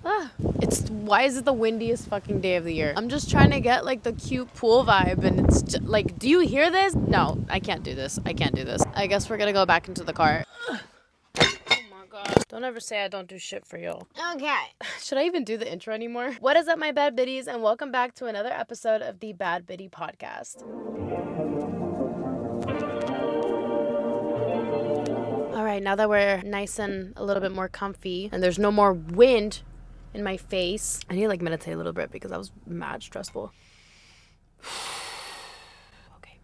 Why is it the windiest fucking day of the year? I'm just trying to get like the cute pool vibe, and it's just, like, do you hear this? No, I can't do this. I can't do this. I guess we're gonna go back into the car. Oh my god. Don't ever say I don't do shit for you. Okay. Should I even do the intro anymore? What is up, my bad biddies, and welcome back to another episode of the Bad Biddy Podcast. All right, now that we're nice and a little bit more comfy and there's no more wind in my face, I need to like meditate a little bit because that was mad stressful. Okay.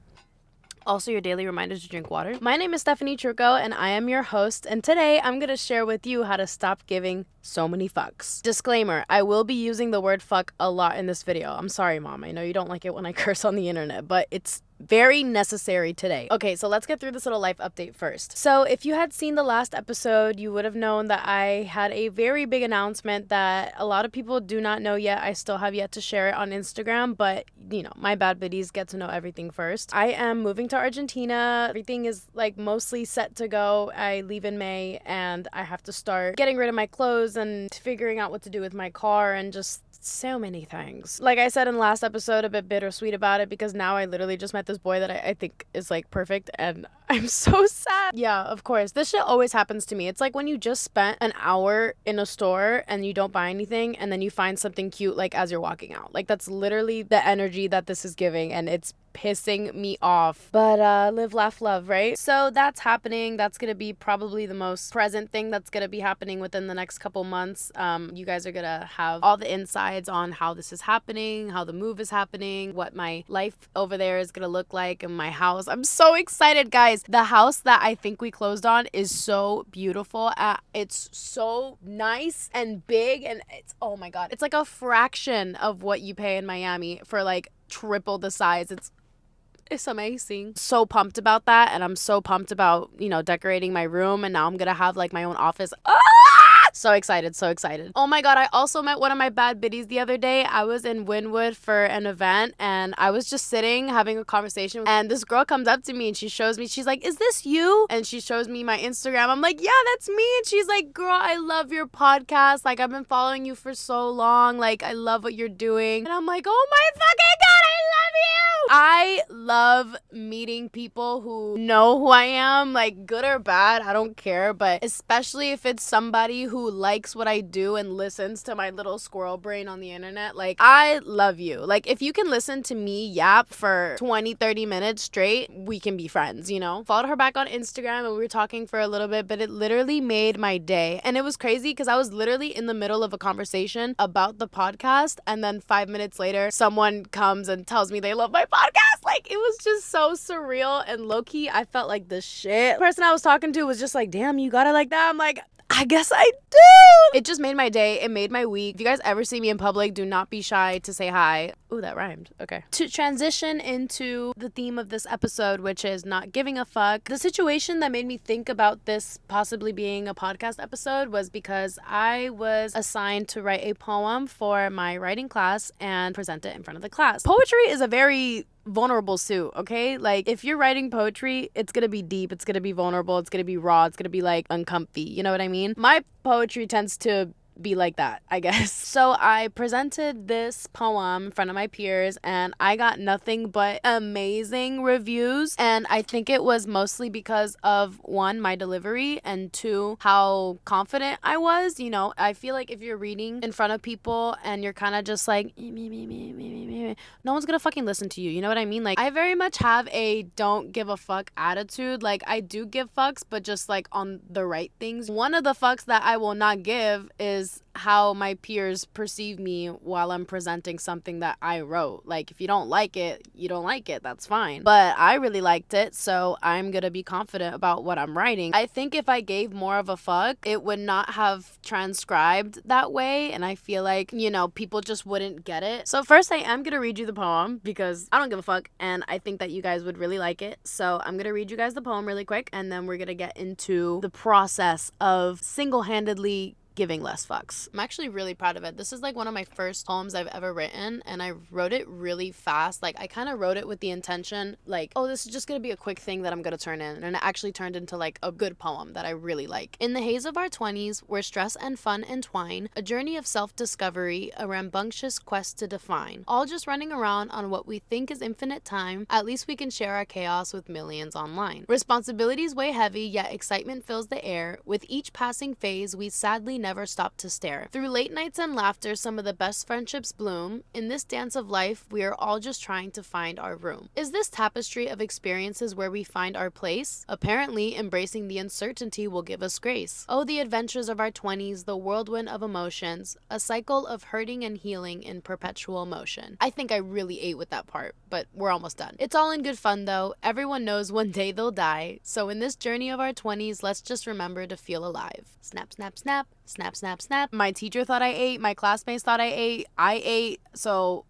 Also, your daily reminder to drink water. My name is Stephtrucco and I am your host, and today I'm going to share with you how to stop giving so many fucks. Disclaimer, I will be using the word fuck a lot in this video. I'm sorry, Mom. I know you don't like it when I curse on the internet, but it's very necessary today. Okay, so let's get through this little life update first. So if you had seen the last episode, you would have known that I had a very big announcement that a lot of people do not know yet. I still have yet to share it on Instagram, but you know, my bad biddies get to know everything first. I am moving to Argentina. Everything is like mostly set to go. I leave in May and I have to start getting rid of my clothes and figuring out what to do with my car and just so many things. Like I said in the last episode, a bit bittersweet about it because now I literally just met this boy that I think is like perfect and I'm so sad. Yeah, of course. This shit always happens to me. It's like when you just spent an hour in a store and you don't buy anything and then you find something cute like as you're walking out. Like that's literally the energy that this is giving and it's pissing me off. But live, laugh, love, right? So that's happening. That's gonna be probably the most present thing that's gonna be happening within the next couple months. You guys are gonna have all the insides on how this is happening, how the move is happening, what my life over there is gonna look like, and my house. I'm so excited, guys. The house that I think we closed on is so beautiful. It's so nice and big, and it's, oh my god, it's like a fraction of what you pay in Miami for like triple the size. It's amazing. So pumped about that, and I'm so pumped about, you know, decorating my room, and now I'm gonna have like my own office. So excited, so excited. Oh my god, I also met one of my bad biddies the other day. I was in Wynwood for an event and I was just sitting having a conversation, and this girl comes up to me and she shows me, she's like, "Is this you?" And she shows me my Instagram. I'm like, "Yeah, that's me." And she's like, "Girl, I love your podcast. Like, I've been following you for so long. Like, I love what you're doing." And I'm like, "Oh my fucking god, I love you!" I love meeting people who know who I am, like good or bad, I don't care, but especially if it's somebody who likes what I do and listens to my little squirrel brain on the internet. Like, I love you. Like, if you can listen to me yap for 20-30 minutes straight, we can be friends, you know? Followed her back on Instagram and we were talking for a little bit, but it literally made my day. And it was crazy because I was literally in the middle of a conversation about the podcast, and then 5 minutes later someone comes and tells me they love my podcast. Like, it was just so surreal, and low-key I felt like the shit. The person I was talking to was just like, "Damn, you got it like that?" I'm like, I guess I do. It just made my day. It made my week. If you guys ever see me in public, do not be shy to say hi. Ooh, that rhymed. Okay. To transition into the theme of this episode, which is not giving a fuck, the situation that made me think about this possibly being a podcast episode was because I was assigned to write a poem for my writing class and present it in front of the class. Poetry is a very vulnerable suit, okay? Like, if you're writing poetry, it's gonna be deep, it's gonna be vulnerable, it's gonna be raw, it's gonna be like uncomfy, you know what I mean? My poetry tends to be like that, I guess. So I presented this poem in front of my peers and I got nothing but amazing reviews, and I think it was mostly because of, one, my delivery, and two, how confident I was. You know, I feel like if you're reading in front of people and you're kind of just like no one's gonna fucking listen to you, you know what I mean? Like, I very much have a don't give a fuck attitude. Like, I do give fucks, but just like on the right things. One of the fucks that I will not give is how my peers perceive me while I'm presenting something that I wrote. Like, if you don't like it, you don't like it, that's fine. But I really liked it, so I'm gonna be confident about what I'm writing. I think if I gave more of a fuck, it would not have transcribed that way, and I feel like, you know, people just wouldn't get it. So first, I am gonna read you the poem because I don't give a fuck, and I think that you guys would really like it. So I'm gonna read you guys the poem really quick, and then we're gonna get into the process of single-handedly giving less fucks. I'm actually really proud of it. This is like one of my first poems I've ever written, and I wrote it really fast. Like, I kind of wrote it with the intention, like, oh, this is just gonna be a quick thing that I'm gonna turn in, and it actually turned into like a good poem that I really like. In the haze of our 20s, where stress and fun entwine, a journey of self-discovery, a rambunctious quest to define, all just running around on what we think is infinite time, at least we can share our chaos with millions online. Responsibilities weigh heavy, yet excitement fills the air. With each passing phase, we sadly never stop to stare. Through late nights and laughter, some of the best friendships bloom. In this dance of life, we are all just trying to find our room. Is this tapestry of experiences where we find our place? Apparently, embracing the uncertainty will give us grace. Oh, the adventures of our 20s, the whirlwind of emotions, a cycle of hurting and healing in perpetual motion. I think I really ate with that part, but we're almost done. It's all in good fun though. Everyone knows one day they'll die. So in this journey of our 20s, let's just remember to feel alive. Snap, snap, snap, snap, snap, snap. My teacher thought I ate, my classmates thought I ate, so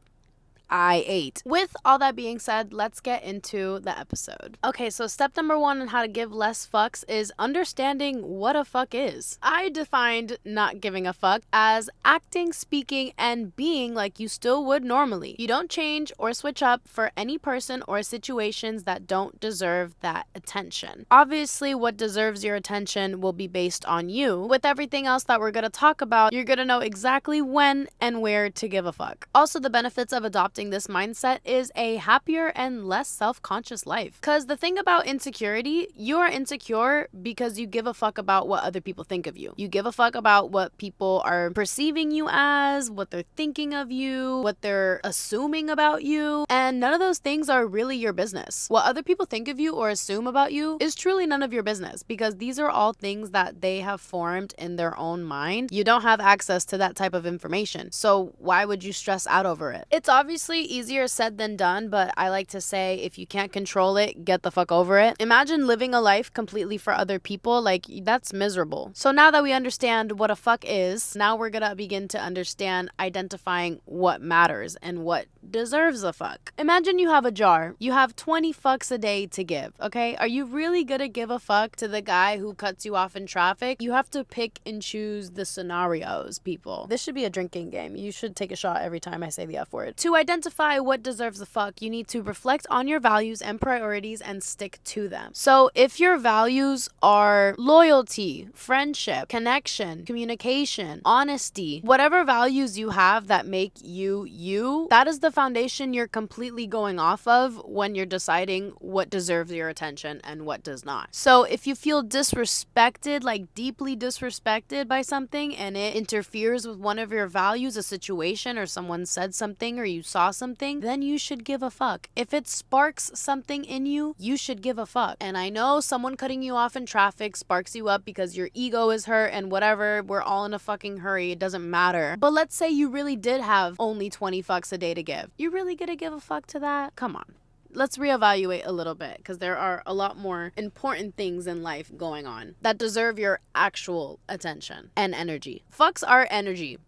I ate. With all that being said, let's get into the episode. Okay, so step number 1 on how to give less fucks is understanding what a fuck is. I defined not giving a fuck as acting, speaking, and being like you still would normally. You don't change or switch up for any person or situations that don't deserve that attention. Obviously, what deserves your attention will be based on you. With everything else that we're gonna talk about, you're gonna know exactly when and where to give a fuck. Also, the benefits of adopting this mindset is a happier and less self-conscious life. Because the thing about insecurity, you are insecure because you give a fuck about what other people think of you. You give a fuck about what people are perceiving you as, what they're thinking of you, what they're assuming about you, and none of those things are really your business. What other people think of you or assume about you is truly none of your business, because these are all things that they have formed in their own mind. You don't have access to that type of information, so why would you stress out over it? It's obviously easier said than done, but I like to say if you can't control it, get the fuck over it. Imagine living a life completely for other people. Like, that's miserable. So now that we understand what a fuck is, now we're gonna begin to understand identifying what matters and what deserves a fuck. Imagine you have a jar. You have 20 fucks a day to give, okay? Are you really gonna give a fuck to the guy who cuts you off in traffic? You have to pick and choose the scenarios, people. This should be a drinking game. You should take a shot every time I say the F word. To identify what deserves a fuck, you need to reflect on your values and priorities and stick to them. So if your values are loyalty, friendship, connection, communication, honesty, whatever values you have that make you you, that is the foundation you're completely going off of when you're deciding what deserves your attention and what does not. So if you feel disrespected, like deeply disrespected by something, and it interferes with one of your values, a situation, or someone said something, or you saw something, then you should give a fuck. If it sparks something in you, you should give a fuck. And I know someone cutting you off in traffic sparks you up because your ego is hurt and whatever, we're all in a fucking hurry, it doesn't matter. But let's say you really did have only 20 fucks a day to give. You really gonna give a fuck to that? Come on. Let's reevaluate a little bit, because there are a lot more important things in life going on that deserve your actual attention and energy. Fucks are energy.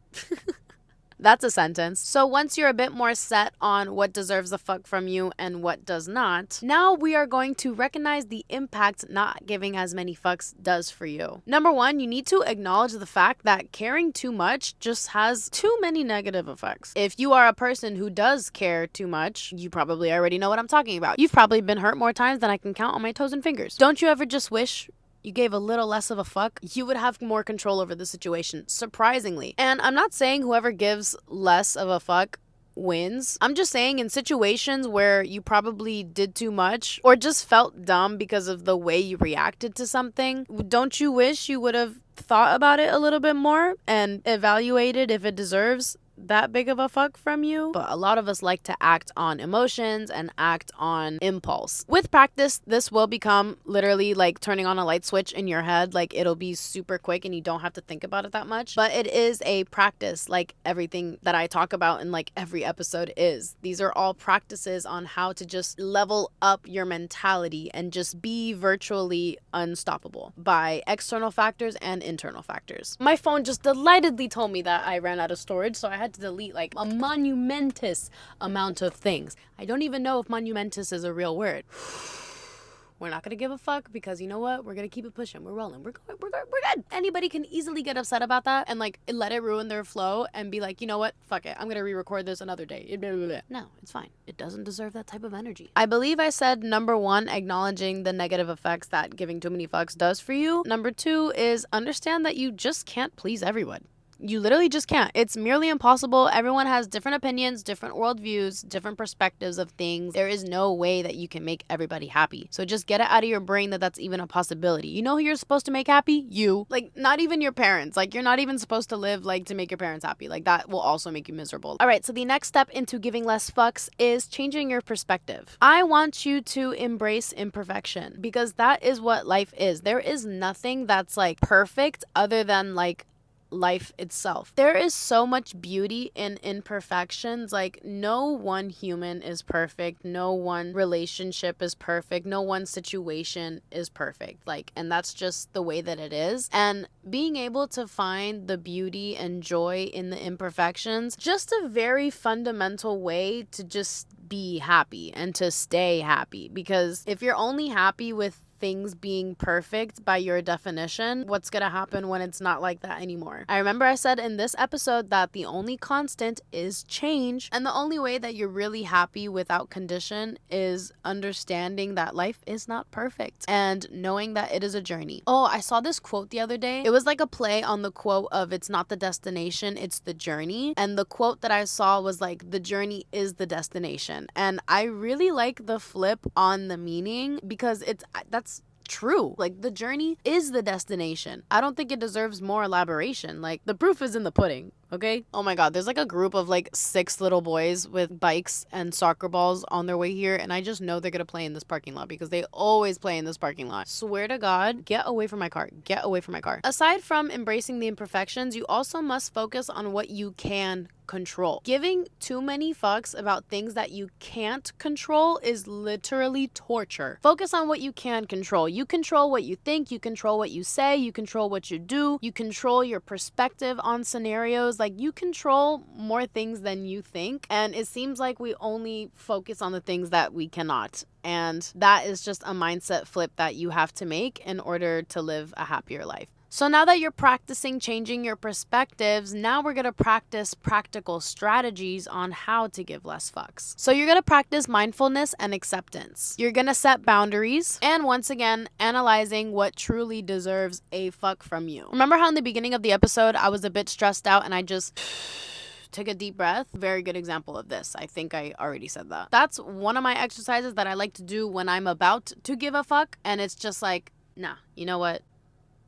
That's a sentence. So once you're a bit more set on what deserves a fuck from you and what does not, now we are going to recognize the impact not giving as many fucks does for you. Number 1, you need to acknowledge the fact that caring too much just has too many negative effects. If you are a person who does care too much, you probably already know what I'm talking about. You've probably been hurt more times than I can count on my toes and fingers. Don't you ever just wish you gave a little less of a fuck? You would have more control over the situation, surprisingly. And I'm not saying whoever gives less of a fuck wins. I'm just saying in situations where you probably did too much or just felt dumb because of the way you reacted to something, don't you wish you would have thought about it a little bit more and evaluated if it deserves that big of a fuck from you? But a lot of us like to act on emotions and act on impulse. With practice, this will become literally like turning on a light switch in your head. Like, it'll be super quick and you don't have to think about it that much. But it is a practice, like everything that I talk about in like every episode is. These are all practices on how to just level up your mentality and just be virtually unstoppable by external factors and internal factors. My phone just delightedly told me that I ran out of storage, so I had to delete like a monumentous amount of things. I don't even know if monumentous is a real word. We're not gonna give a fuck because you know what? We're gonna keep it pushing. We're rolling. We're good. Anybody can easily get upset about that and like let it ruin their flow and be like, you know what? Fuck it. I'm gonna re-record this another day. No, it's fine. It doesn't deserve that type of energy. I believe I said number 1, acknowledging the negative effects that giving too many fucks does for you. Number 2 is understand that you just can't please everyone. You literally just can't. It's merely impossible. Everyone has different opinions, different worldviews, different perspectives of things. There is no way that you can make everybody happy. So just get it out of your brain that that's even a possibility. You know who you're supposed to make happy? You. Like, not even your parents. Like, you're not even supposed to live, like, to make your parents happy. Like, that will also make you miserable. All right, so the next step into giving less fucks is changing your perspective. I want you to embrace imperfection because that is what life is. There is nothing that's, like, perfect other than, like, life itself. There is so much beauty in imperfections. Like, no one human is perfect. No one relationship is perfect. No one situation is perfect. Like, and that's just the way that it is. And being able to find the beauty and joy in the imperfections, just a very fundamental way to just be happy and to stay happy. Because if you're only happy with things being perfect by your definition, what's gonna happen when it's not like that anymore? I remember I said in this episode that the only constant is change, and the only way that you're really happy without condition is understanding that life is not perfect and knowing that it is a journey. Oh, I saw this quote the other day. It was like a play on the quote of it's not the destination, it's the journey. And the quote that I saw was like, the journey is the destination. And I really like the flip on the meaning because that's true. Like, the journey is the destination. I don't think it deserves more elaboration. Like, the proof is in the pudding. Okay? Oh my god, there's like a group of like 6 little boys with bikes and soccer balls on their way here, and I just know they're gonna play in this parking lot because they always play in this parking lot. Swear to God, get away from my car. Get away from my car. Aside from embracing the imperfections, you also must focus on what you can control. Giving too many fucks about things that you can't control is literally torture. Focus on what you can control. You control what you think, you control what you say, you control what you do, you control your perspective on scenarios. Like, you control more things than you think, and it seems like we only focus on the things that we cannot. And that is just a mindset flip that you have to make in order to live a happier life. So now that you're practicing changing your perspectives, now we're going to practice practical strategies on how to give less fucks. So you're going to practice mindfulness and acceptance. You're going to set boundaries and, once again, analyzing what truly deserves a fuck from you. Remember how in the beginning of the episode I was a bit stressed out and I just take a deep breath? Very good example of this. I think I already said that. That's one of my exercises that I like to do when I'm about to give a fuck, and it's just like, nah, you know what?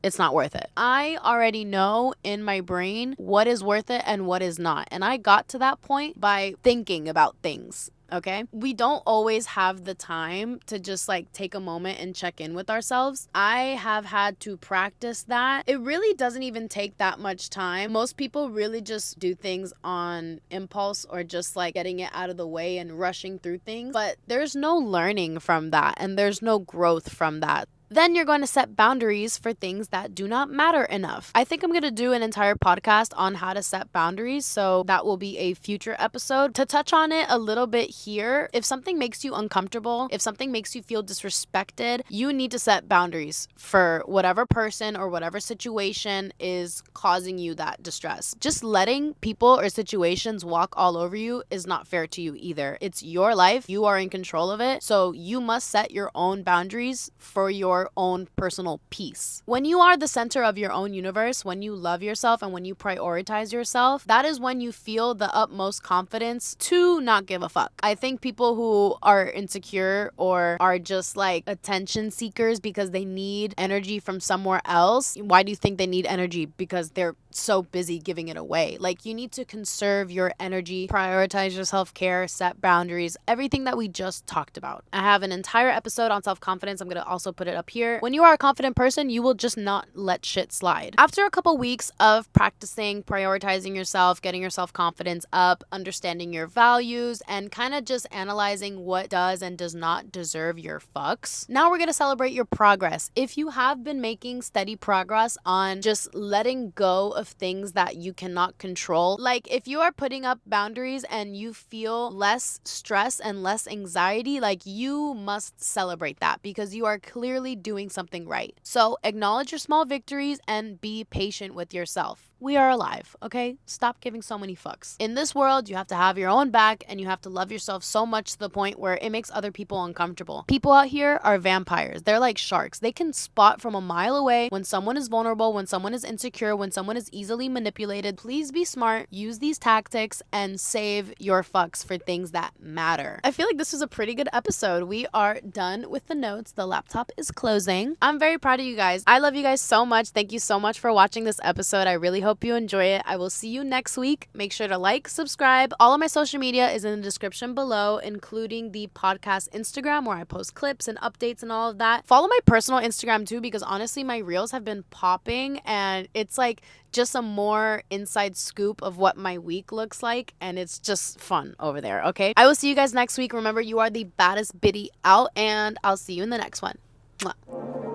It's not worth it. I already know in my brain what is worth it and what is not. And I got to that point by thinking about things. Okay? We don't always have the time to just like take a moment and check in with ourselves. I have had to practice that. It really doesn't even take that much time. Most people really just do things on impulse or just like getting it out of the way and rushing through things. But there's no learning from that and there's no growth from that. Then you're going to set boundaries for things that do not matter enough. I think I'm going to do an entire podcast on how to set boundaries, so that will be a future episode. To touch on it a little bit here, if something makes you uncomfortable, if something makes you feel disrespected, you need to set boundaries for whatever person or whatever situation is causing you that distress. Just letting people or situations walk all over you is not fair to you either. It's your life. You are in control of it, so you must set your own boundaries for your own personal peace. When you are the center of your own universe, when you love yourself and when you prioritize yourself, that is when you feel the utmost confidence to not give a fuck. I think people who are insecure or are just like attention seekers because they need energy from somewhere else. Why do you think they need energy? Because they're so busy giving it away. Like, you need to conserve your energy, prioritize your self-care, set boundaries, everything that we just talked about. I have an entire episode on self-confidence. I'm going to also put it up here. When you are a confident person, you will just not let shit slide. After a couple weeks of practicing, prioritizing yourself, getting your self-confidence up, understanding your values, and kind of just analyzing what does and does not deserve your fucks, now we're going to celebrate your progress. If you have been making steady progress on just letting go of things that you cannot control. Like if you are putting up boundaries and you feel less stress and less anxiety, like you must celebrate that because you are clearly doing something right. So acknowledge your small victories and be patient with yourself. We are alive, okay? Stop giving so many fucks. In this world, you have to have your own back and you have to love yourself so much to the point where it makes other people uncomfortable. People out here are vampires. They're like sharks. They can spot from a mile away when someone is vulnerable, when someone is insecure, when someone is easily manipulated. Please be smart, use these tactics, and save your fucks for things that matter. I feel like this was a pretty good episode. We are done with the notes. The laptop is closing. I'm very proud of you guys. I love you guys so much. Thank you so much for watching this episode. I really hope you enjoy it. I will see you next week. Make sure to like, subscribe. All of my social media is in the description below, including the podcast Instagram where I post clips and updates and all of that. Follow my personal Instagram too, because honestly, my reels have been popping and it's like just a more inside scoop of what my week looks like, and it's just fun over there, okay? I will see you guys next week. Remember, you are the baddest biddy out, and I'll see you in the next one. Mwah.